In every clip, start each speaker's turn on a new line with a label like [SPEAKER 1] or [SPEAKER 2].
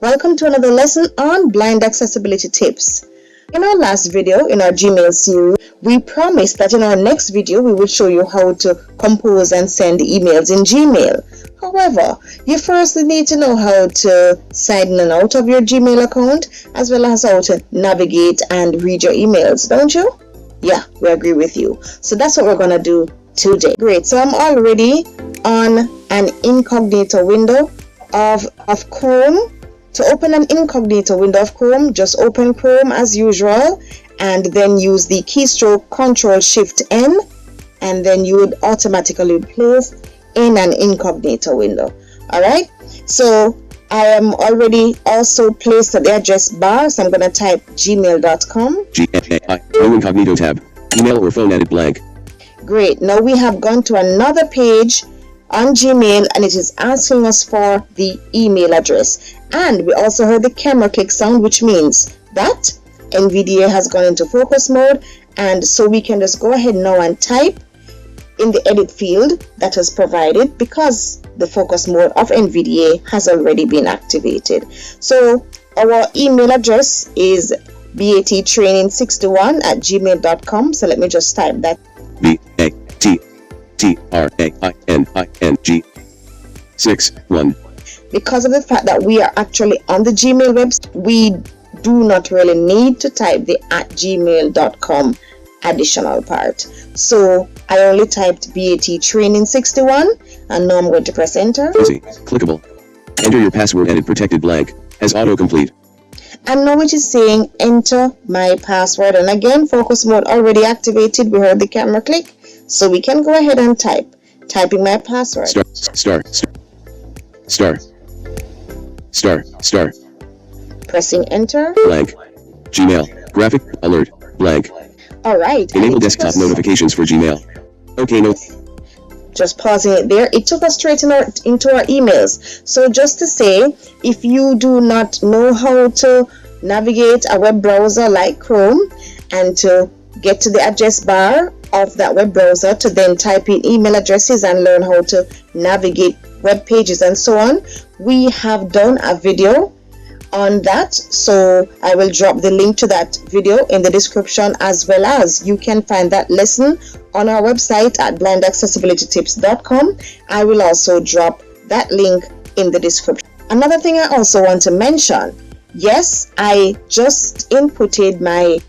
[SPEAKER 1] Welcome to another lesson on blind accessibility tips. In our last video in our Gmail series, we promised that in our next video we will show you how to compose and send emails in Gmail. However, you first need to know how to sign in and out of your Gmail account, as well as how to navigate and read your emails, don't you? Yeah, we agree with you. So that's what we're going to do today. Great. So I'm already on an incognito window of Chrome. To open an incognito window of Chrome, just open Chrome as usual and then use the keystroke Ctrl-Shift-N, and then you would automatically be placed in an incognito window. Alright, so I am already also placed at the address bar, so I'm going to type gmail.com.
[SPEAKER 2] No incognito tab. Email or phone edit blank.
[SPEAKER 1] Great, now we have gone to another page on Gmail and it is asking us for the email address, and we also heard the camera click sound, which means that NVDA has gone into focus mode, and so we can just go ahead now and type in the edit field that was provided because the focus mode of NVDA has already been activated. So our email address is battraining61@gmail.com. so let me just type that.
[SPEAKER 2] BATTRAING61.
[SPEAKER 1] Because of the fact that we are actually on the Gmail website, we do not really need to type the @gmail.com additional part. So I only typed BATtraining61 and now I'm going to press enter.
[SPEAKER 2] Easy. Clickable. Enter your password edit protected blank as autocomplete.
[SPEAKER 1] And now it is saying enter my password, and again focus mode already activated. We heard the camera click, so we can go ahead and typing my password.
[SPEAKER 2] Star.
[SPEAKER 1] Pressing enter.
[SPEAKER 2] Blank. Gmail. Graphic alert. Blank.
[SPEAKER 1] Alright.
[SPEAKER 2] Enable desktop notifications for Gmail. Okay, no.
[SPEAKER 1] Just pausing it there. It took us straight into our emails. So just to say, if you do not know how to navigate a web browser like Chrome and to get to the address bar of that web browser to then type in email addresses and learn how to navigate web pages and so on, we have done a video on that, so I will drop the link to that video in the description, as well as you can find that lesson on our website at blindaccessibilitytips.com. I will also drop that link in the description. Another thing I also want to mention, yes, I just inputted my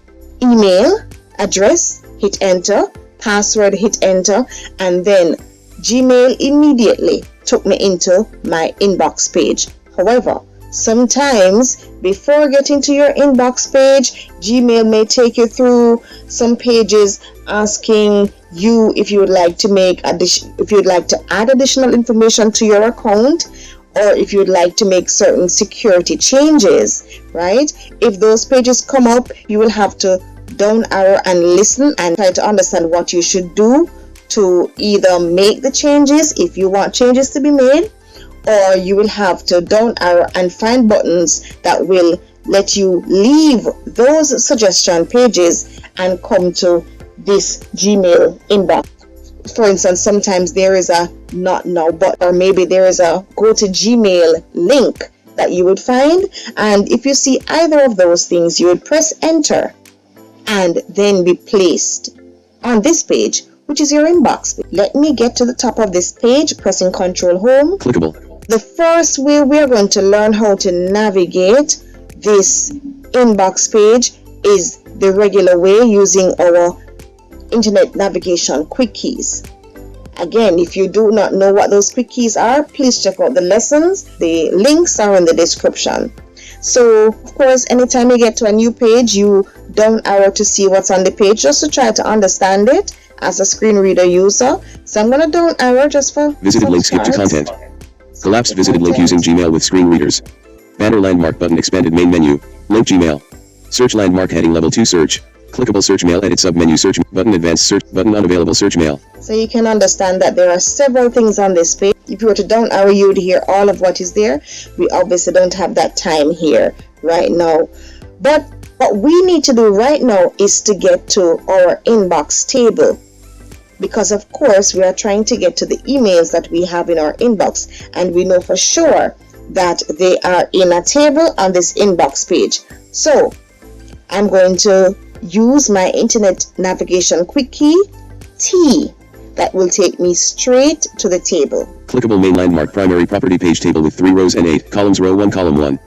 [SPEAKER 1] email address, hit enter, password, hit enter, and then Gmail immediately took me into my inbox page. However, sometimes before getting to your inbox page, Gmail may take you through some pages asking you if you would like to add additional information to your account, or if you would like to make certain security changes, right? If those pages come up, you will have to down arrow and listen and try to understand what you should do to either make the changes if you want changes to be made, or you will have to down arrow and find buttons that will let you leave those suggestion pages and come to this Gmail inbox. For instance, sometimes there is a not now but, or maybe there is a go to Gmail link that you would find, and if you see either of those things, you would press enter and then be placed on this page, which is your inbox. Let me get to the top of this page, pressing Control Home.
[SPEAKER 2] Clickable.
[SPEAKER 1] The first way we're going to learn how to navigate this inbox page is the regular way, using our internet navigation quick keys. Again, if you do not know what those quick keys are, please check out the lessons. The links are in the description. So, of course, anytime you get to a new page, you down arrow to see what's on the page, just to try to understand it as a screen reader user. So I'm going to down arrow just for
[SPEAKER 2] visited link, skip to content. Collapsed visited link using Gmail with screen readers. Banner landmark button, expanded main menu. Link Gmail. Search landmark heading level 2 search. Clickable search mail, edit submenu, search button, advanced search button, unavailable search mail.
[SPEAKER 1] So you can understand that there are several things on this page. If you were to down arrow, you would hear all of what is there. We obviously don't have that time here right now. But what we need to do right now is to get to our inbox table. because of course we are trying to get to the emails that we have in our inbox, and we know for sure that they are in a table on this inbox page. So I'm going to use my internet navigation quick key T. That will take me straight to the table.
[SPEAKER 2] Clickable main landmark primary property page table with 3 rows and 8 columns, row 1, column 1.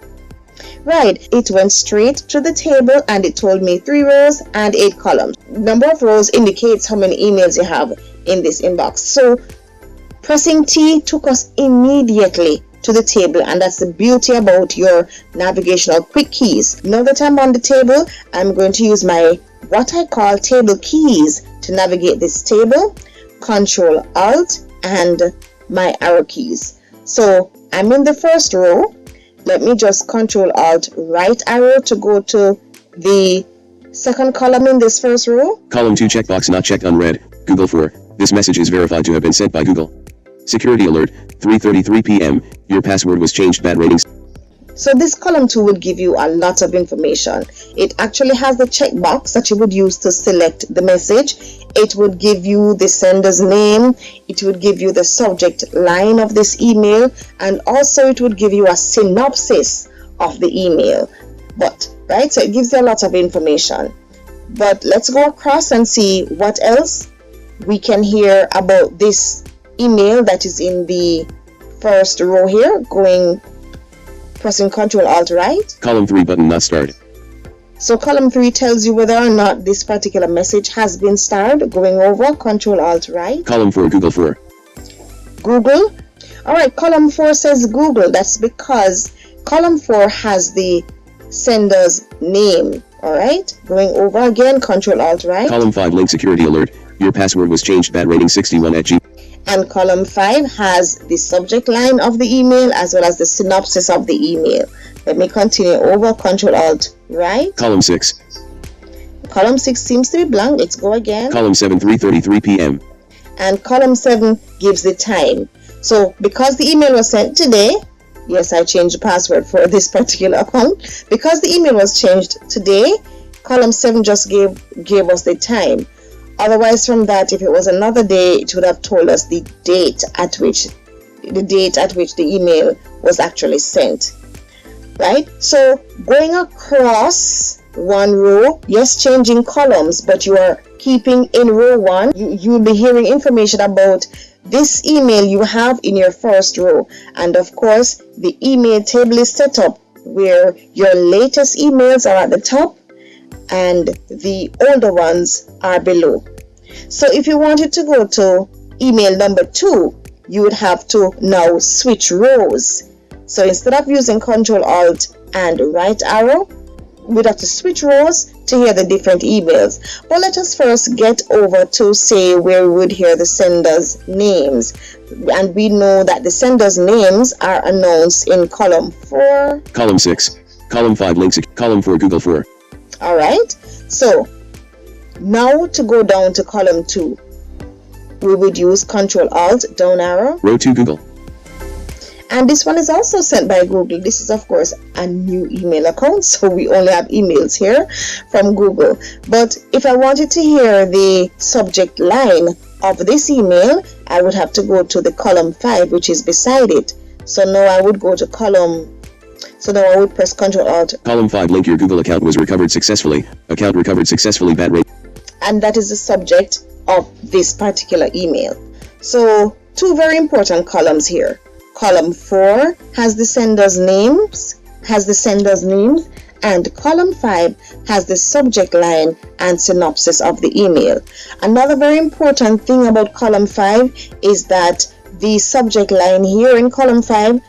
[SPEAKER 1] Right, it went straight to the table and it told me 3 rows and 8 columns. Number of rows indicates how many emails you have in this inbox. So pressing T took us immediately to the table, and that's the beauty about your navigational quick keys. Now that I'm on the table, I'm going to use my what I call table keys to navigate this table. Control Alt and my arrow keys. So I'm in the first row. Let me just Control Alt right arrow to go to the second column in this first row.
[SPEAKER 2] Column 2 checkbox not checked unread. Google 4. This message is verified to have been sent by Google. Security alert, 3:33 p.m. Your password was changed. Bad ratings.
[SPEAKER 1] So this column 2 will give you a lot of information. It actually has the checkbox that you would use to select the message. It would give you the sender's name. It would give you the subject line of this email, and also it would give you a synopsis of the email. Right, so it gives you a lot of information. But let's go across and see what else we can hear about this email that is in the first row here. Pressing Control Alt right.
[SPEAKER 2] Column 3 button not starred.
[SPEAKER 1] So column 3 tells you whether or not this particular message has been starred. Going over, Control Alt right.
[SPEAKER 2] Column 4 Google 4.
[SPEAKER 1] Google. Alright, column 4 says Google. That's because column 4 has the sender's name. Alright, going over again, Control Alt right.
[SPEAKER 2] Column 5 link security alert. Your password was changed. Bad rating 61 at G.
[SPEAKER 1] And column 5 has the subject line of the email as well as the synopsis of the email. Let me continue over, Control Alt right.
[SPEAKER 2] Column 6.
[SPEAKER 1] Column 6 seems to be blank. Let's go again.
[SPEAKER 2] Column 7 3:33 p.m.
[SPEAKER 1] And column 7 gives the time. So because the email was sent today, yes, I changed the password for this particular account. Because the email was changed today, column 7 just gave us the time. Otherwise, from that, if it was another day, it would have told us the date at which the email was actually sent. Right? So going across one row, yes, changing columns, but you are keeping in row 1. You'll be hearing information about this email you have in your first row. And of course, the email table is set up where your latest emails are at the top and the older ones are below. So if you wanted to go to email number 2, you would have to now switch rows. So instead of using Control Alt and right arrow, we'd have to switch rows to hear the different emails. But let us first get over to say where we would hear the senders' names. And we know that the senders' names are announced in column 4.
[SPEAKER 2] Column 6. Column 5 links. Column 4 Google 4.
[SPEAKER 1] Alright, so now to go down to column 2, we would use Control Alt down arrow.
[SPEAKER 2] Row 2 Google.
[SPEAKER 1] And this one is also sent by Google. This is of course a new email account, so we only have emails here from Google. But if I wanted to hear the subject line of this email, I would have to go to the column 5, which is beside it. So now I would go to now I would press Control Alt.
[SPEAKER 2] Column 5 link. Your Google account was recovered successfully. Account recovered successfully. Bad rate.
[SPEAKER 1] And that is the subject of this particular email. So 2 very important columns here. Column 4 has the sender's names, and column 5 has the subject line and synopsis of the email. Another very important thing about column 5 is that the subject line here in column 5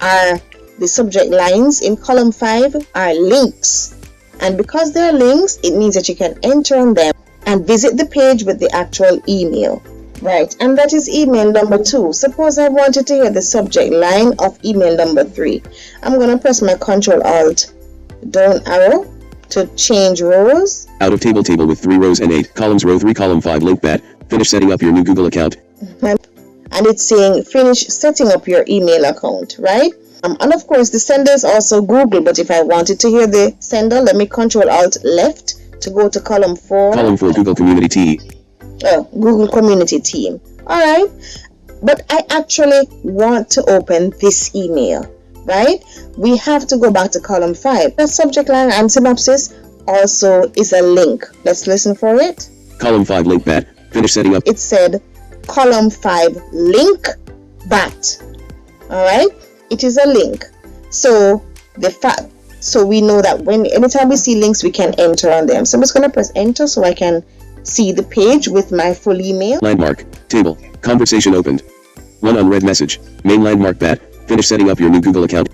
[SPEAKER 1] are the subject lines in column 5 are links. And because they're links, it means that you can enter on them and visit the page with the actual email. Right, and that is email number 2. Suppose I wanted to hear the subject line of email number 3. I'm going to press my Control Alt down arrow to change rows.
[SPEAKER 2] Out of table with 3 rows and 8 columns, row 3 column 5 link. Bad. Finish setting up your new Google account.
[SPEAKER 1] And it's saying finish setting up your email account, right? And of course the sender is also Google, but if I wanted to hear the sender, let me Control Alt left to go to column 4.
[SPEAKER 2] Column 4 Google Community T.
[SPEAKER 1] Google Community Team. Alright, but I actually want to open this email. right? We have to go back to column 5. The subject line and synopsis also is a link. Let's listen for it.
[SPEAKER 2] Column 5 link bat. Finish setting up.
[SPEAKER 1] It said column 5 link bat. Alright? It is a link. So we know that anytime we see links, we can enter on them. So I'm just going to press enter so I can see the page with my full email.
[SPEAKER 2] Landmark. Table. Conversation opened. One unread message. Main landmark bat. Finish setting up your new Google account.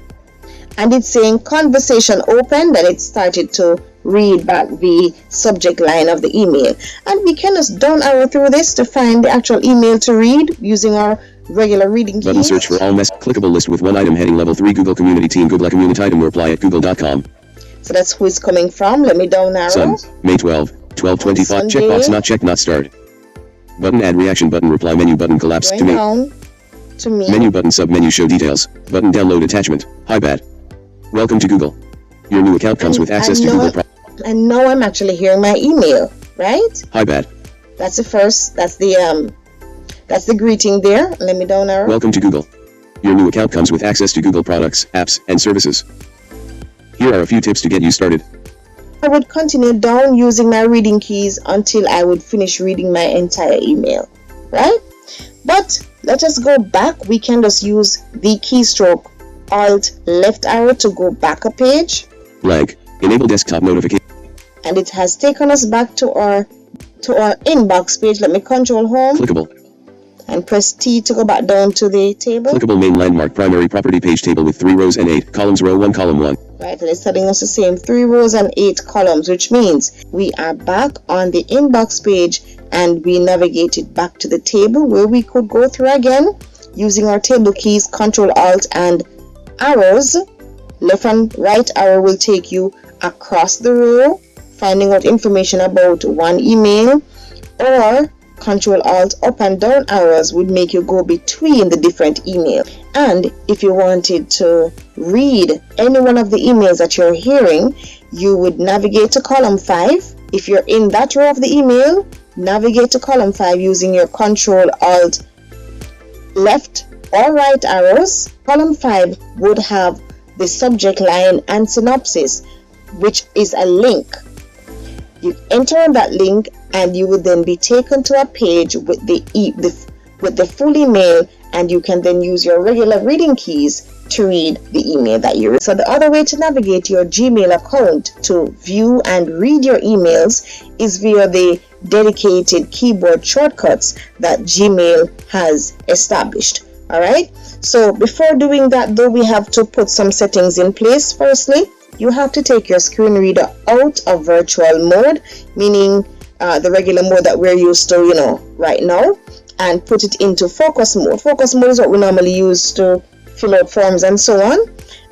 [SPEAKER 1] And it's saying conversation open. Then it started to read back the subject line of the email. And we can just down arrow through this to find the actual email to read using our regular reading keys.
[SPEAKER 2] Button search for all clickable list with one item heading level 3 Google Community Team Google Community item reply at google.com.
[SPEAKER 1] So that's who it's coming from. Let me down arrow.
[SPEAKER 2] Sun, May 12, 1225. Checkbox not checked, not starred. Button add reaction button reply menu button collapse to me.
[SPEAKER 1] Down to me.
[SPEAKER 2] Menu button sub menu show details. Button download attachment. Hi bat. Welcome to Google. Your new account comes with access to Google.
[SPEAKER 1] And now I'm actually hearing my email, right?
[SPEAKER 2] Hi bat.
[SPEAKER 1] That's the first. That's the greeting there. Let me down arrow.
[SPEAKER 2] Welcome to Google. Your new account comes with access to Google products, apps, and services. Here are a few tips to get you started.
[SPEAKER 1] I would continue down using my reading keys until I would finish reading my entire email, right? But let us go back. We can just use the keystroke Alt left arrow to go back a page.
[SPEAKER 2] Blank. Enable desktop notification.
[SPEAKER 1] And it has taken us back to our inbox page. Let me control home.
[SPEAKER 2] Clickable.
[SPEAKER 1] And press T to go back down to the table.
[SPEAKER 2] Clickable main landmark primary property page table with 3 rows and 8 columns, row 1 column 1.
[SPEAKER 1] Right, and it's telling us the same 3 rows and 8 columns, which means we are back on the inbox page and we navigated back to the table where we could go through again using our table keys, Control Alt and arrows. Left and right arrow will take you across the row, finding out information about one email, or Control Alt up and down arrows would make you go between the different emails. And if you wanted to read any one of the emails that you're hearing, you would navigate to column 5. If you're in that row of the email, navigate to column 5 using your Control Alt left or right arrows. Column 5 would have the subject line and synopsis, which is a link. You enter on that link and you will then be taken to a page with the full email, and you can then use your regular reading keys to read the email that you read. So the other way to navigate your Gmail account to view and read your emails is via the dedicated keyboard shortcuts that Gmail has established. Alright, so before doing that though, we have to put some settings in place. Firstly, you have to take your screen reader out of virtual mode, meaning the regular mode that we're used to, right now, and put it into focus mode. Focus mode is what we normally use to fill out forms and so on.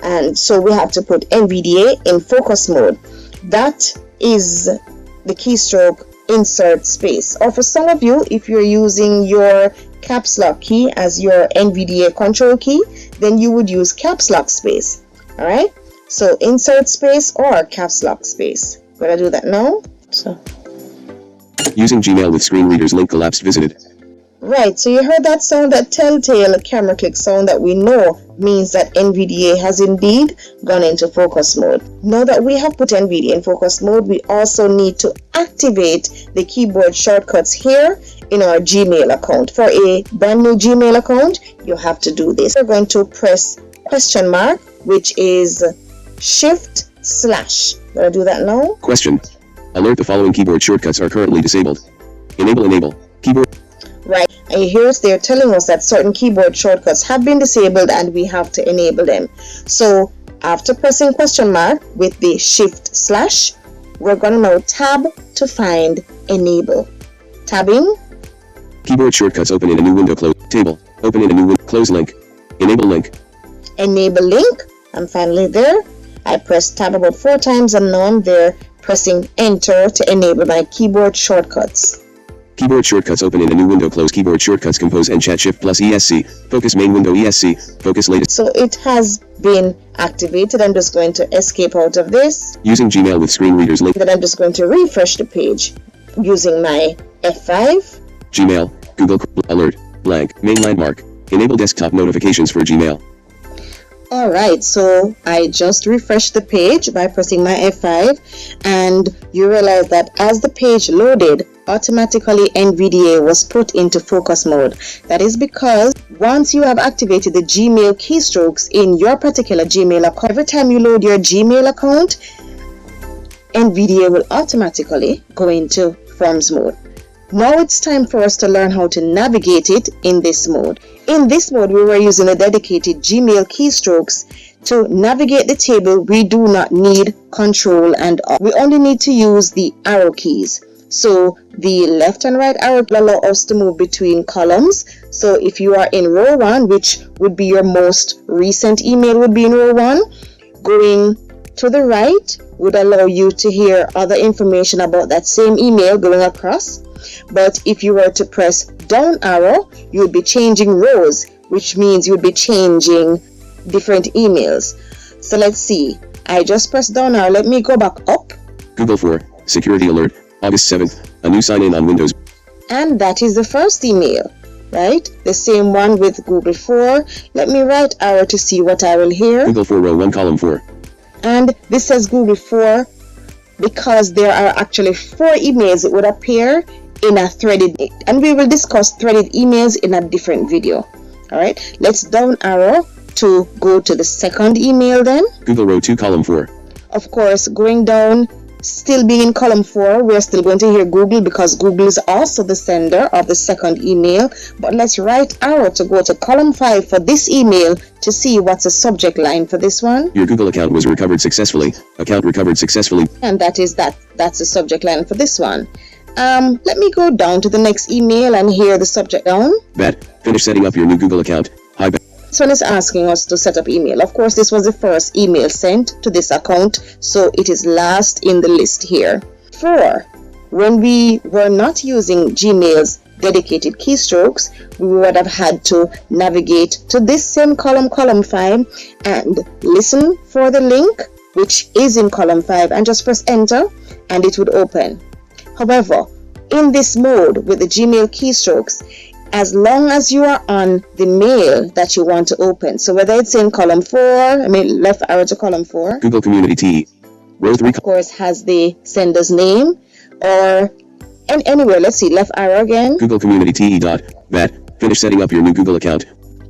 [SPEAKER 1] And so we have to put NVDA in focus mode. That is the keystroke insert space. Or for some of you, if you're using your caps lock key as your NVDA control key, then you would use caps lock space. All right. So insert space or caps lock space. Gonna do that now. So
[SPEAKER 2] using Gmail with screen readers link collapsed visited.
[SPEAKER 1] Right, so you heard that sound, that telltale camera click sound that we know means that NVDA has indeed gone into focus mode. Now that we have put NVDA in focus mode, we also need to activate the keyboard shortcuts here in our Gmail account. For a brand new Gmail account, you have to do this. We're going to press question mark, which is shift slash. Gonna do that now.
[SPEAKER 2] Question. Alert, the following keyboard shortcuts are currently disabled. Enable keyboard.
[SPEAKER 1] Right, and here they're telling us that certain keyboard shortcuts have been disabled and we have to enable them. So after pressing question mark with the shift slash, we're gonna now tab to find enable. Tabbing.
[SPEAKER 2] Keyboard shortcuts open in a new window, close table, open in a new window, close link, enable link.
[SPEAKER 1] Enable link. I'm finally there. I pressed tab about 4 times and now I'm there pressing enter to enable my keyboard shortcuts.
[SPEAKER 2] Keyboard shortcuts open in a new window, close keyboard shortcuts compose and chat shift plus ESC, focus main window ESC, focus latest.
[SPEAKER 1] So it has been activated. I'm just going to escape out of this.
[SPEAKER 2] Using Gmail with screen readers link.
[SPEAKER 1] Then I'm just going to refresh the page using my F5.
[SPEAKER 2] Gmail, Google, alert, blank, main landmark, enable desktop notifications for Gmail.
[SPEAKER 1] Alright, so I just refreshed the page by pressing my F5, and you realize that as the page loaded, automatically NVDA was put into focus mode. That is because once you have activated the Gmail keystrokes in your particular Gmail account, every time you load your Gmail account, NVDA will automatically go into Forms mode. Now it's time for us to learn how to navigate it in this mode. In this mode, we were using the dedicated Gmail keystrokes. To navigate the table, we do not need Control and Alt. We only need to use the arrow keys. So the left and right arrow allow us to move between columns. So if you are in row 1, which would be your most recent email would be in row 1, going to the right would allow you to hear other information about that same email going across. But if you were to press down arrow, you would be changing rows, which means you would be changing different emails. So let's see. I just pressed down arrow. Let me go back up.
[SPEAKER 2] Google 4, security alert, August 7th, a new sign-in on Windows.
[SPEAKER 1] And that is the first email, right? The same one with Google 4. Let me right arrow to see what I will hear.
[SPEAKER 2] Google 4 row 1 column 4.
[SPEAKER 1] And this says Google 4 because there are actually 4 emails that would appear in a threaded, and we will discuss threaded emails in a different video. All right, let's down arrow to go to the second email then.
[SPEAKER 2] Google row 2 column 4.
[SPEAKER 1] Of course, going down, still being in column 4, we're still going to hear Google because Google is also the sender of the second email. But let's right arrow to go to column 5 for this email to see what's the subject line for this one.
[SPEAKER 2] Your Google account was recovered successfully. Account recovered successfully.
[SPEAKER 1] And that's the subject line for this one. Let me go down to the next email and hear the subject down.
[SPEAKER 2] Bad. Finish setting up your new Google account. Hi, Bad.
[SPEAKER 1] This one is asking us to set up email. Of course, this was the first email sent to this account, so it is last in the list here. 4. When we were not using Gmail's dedicated keystrokes, we would have had to navigate to this same column 5, and listen for the link, which is in column 5, and just press enter, and it would open. However, in this mode with the Gmail keystrokes, as long as you are on the mail that you want to open, so whether it's in column 4, left arrow to column 4,
[SPEAKER 2] Google Community T, row 3,
[SPEAKER 1] of course, has the sender's name, or anywhere. Let's see, left arrow again.
[SPEAKER 2] Google Community T dot bad. Finish setting up your new Google account.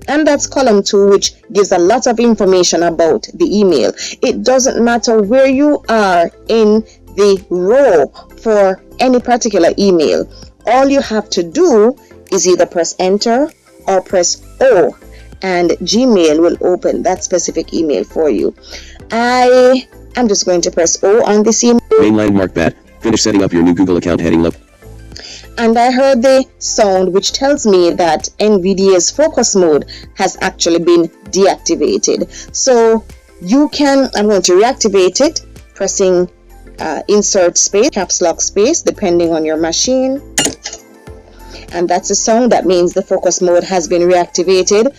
[SPEAKER 1] And that's column 2, which gives a lot of information about the email. It doesn't matter where you are in the row for any particular email. All you have to do is either press enter or press O, and Gmail will open that specific email for you. I am just going to press O on this email.
[SPEAKER 2] Main landmark bad. Finish setting up your new Google account heading left.
[SPEAKER 1] And I heard the sound which tells me that NVDA's focus mode has actually been deactivated. So you can, I'm going to reactivate it, pressing insert space, caps lock space, depending on your machine. And that's a sound that means the focus mode has been reactivated.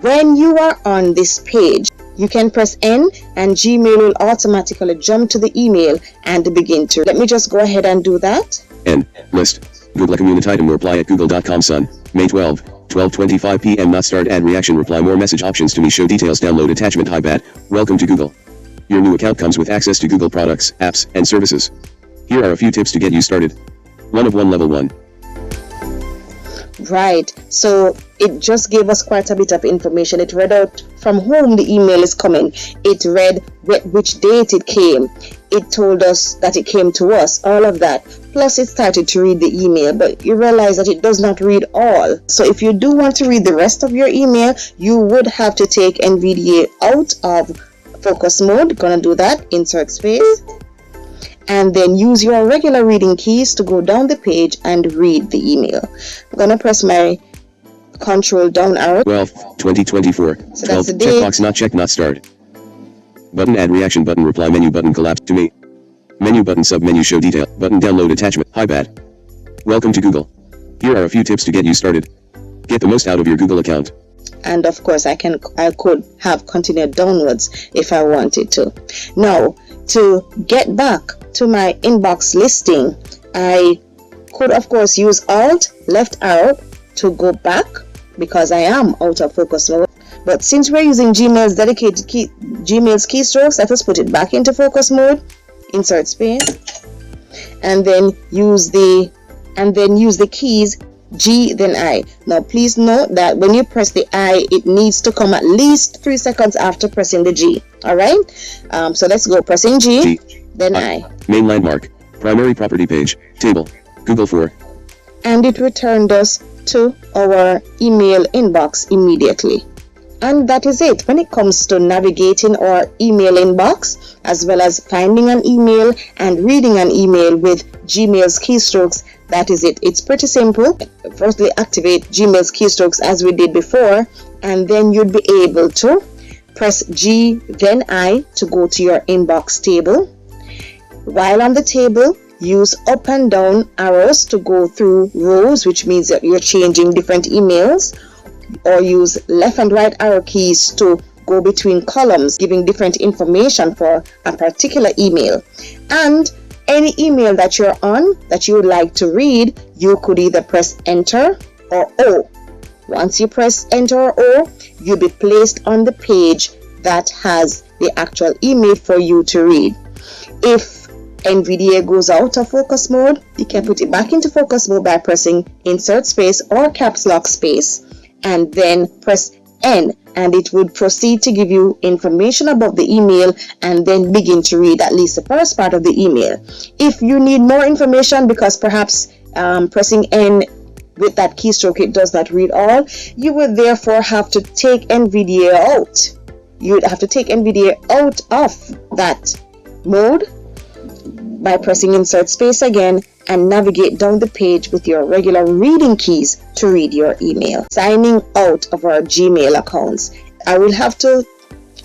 [SPEAKER 1] When you are on this page, you can press N and Gmail will automatically jump to the email and begin to. Let me just go ahead and do that.
[SPEAKER 2] N. List. Google community item reply at google.com son. May 12, 12:25 p.m. Not start ad reaction reply more message options to me show details download attachment hi bad. Welcome to Google. Your new account comes with access to Google products, apps, and services. Here are a few tips to get you started. 1 of 1 level 1.
[SPEAKER 1] Right, so it just gave us quite a bit of information. It read out from whom the email is coming. It read which date it came. It told us that it came to us, all of that. Plus it started to read the email, but you realize that it does not read all. So if you do want to read the rest of your email, you would have to take NVDA out of focus mode. Gonna do that, insert space, and then use your regular reading keys to go down the page and read the email. I'm gonna press my control down arrow.
[SPEAKER 2] 12, 2024.
[SPEAKER 1] So
[SPEAKER 2] 12,
[SPEAKER 1] that's the date.
[SPEAKER 2] checkbox not checked not start. Button add reaction button reply menu button collapse to me. Menu button sub menu show detail button download attachment hi bad. Welcome to Google. Here are a few tips to get you started. Get the most out of your Google account.
[SPEAKER 1] And of course I could have continued downwards if I wanted to. Now, to get back to my inbox listing, I could of course use Alt left arrow to go back because I am out of focus mode. But since we're using Gmail's Gmail's keystrokes, let us put it back into focus mode, insert space, and then use the keys G then I. Now please note that when you press the I, it needs to come at least 3 seconds after pressing the G. Alright, so let's go. Pressing G, then I.
[SPEAKER 2] Main landmark, primary property page, table, Google for.
[SPEAKER 1] And it returned us to our email inbox immediately. And that is it when it comes to navigating our email inbox, as well as finding an email and reading an email with Gmail's keystrokes. That is it. It's pretty simple. Firstly, activate Gmail's keystrokes as we did before, and then you'd be able to press G then I to go to your inbox table. While on the table, use up and down arrows to go through rows, which means that you're changing different emails, or use left and right arrow keys to go between columns, giving different information for a particular email. And any email that you're on that you would like to read, you could either press enter or O. Once you press enter or O, you'll be placed on the page that has the actual email for you to read. If NVDA goes out of focus mode, you can put it back into focus mode by pressing insert space or caps lock space, and then press N, and it would proceed to give you information about the email and then begin to read at least the first part of the email. If you need more information, because perhaps pressing N with that keystroke it does not read all, you would therefore have to take NVDA out. You would have to take NVDA out of that mode by pressing insert space again and navigate down the page with your regular reading keys to read your email. Signing out of our Gmail accounts. I will have to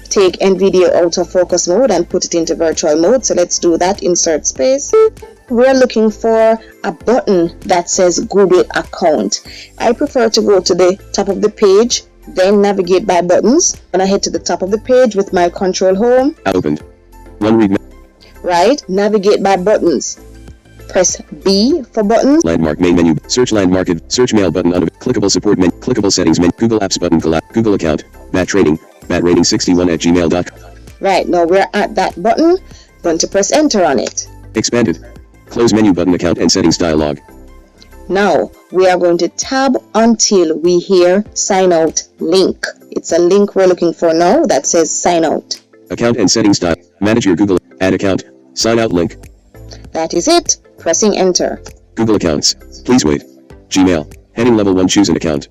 [SPEAKER 1] take NVDA out of focus mode and put it into virtual mode. So let's do that. Insert space. We're looking for a button that says Google account. I prefer to go to the top of the page, then navigate by buttons. And I head to the top of the page with my control home.
[SPEAKER 2] Opened. One read.
[SPEAKER 1] Right. Navigate by buttons. Press B for buttons.
[SPEAKER 2] Landmark main menu. Search landmark. Search mail button. Clickable support menu. Clickable settings menu. Google Apps button. Google account. Bat rating 61 at gmail.com.
[SPEAKER 1] Right, now we're at that button. Going to press enter on it.
[SPEAKER 2] Expanded. Close menu button. Account and settings dialog.
[SPEAKER 1] Now we are going to tab until we hear sign out link. It's a link we're looking for now that says sign out.
[SPEAKER 2] Account and settings dialog. Manage your Google. Add account. Sign out link.
[SPEAKER 1] That is it. Pressing enter.
[SPEAKER 2] Google accounts. Please wait. Gmail. Heading level 1. Choose an account.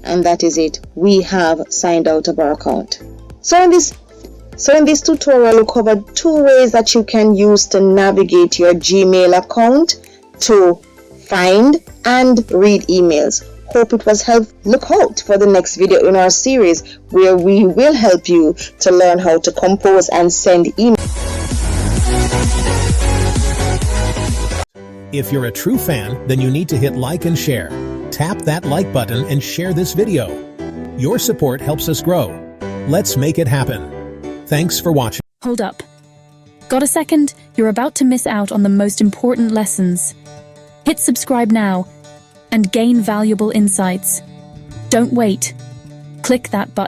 [SPEAKER 1] And that is it. We have signed out of our account. So in this tutorial, we covered 2 ways that you can use to navigate your Gmail account to find and read emails. Hope it was helpful. Look out for the next video in our series where we will help you to learn how to compose and send emails.
[SPEAKER 3] If you're a true fan, then you need to hit like and share. Tap that like button and share this video. Your support helps us grow. Let's make it happen. Thanks for watching.
[SPEAKER 4] Hold up. Got a second? You're about to miss out on the most important lessons. Hit subscribe now and gain valuable insights. Don't wait. Click that button.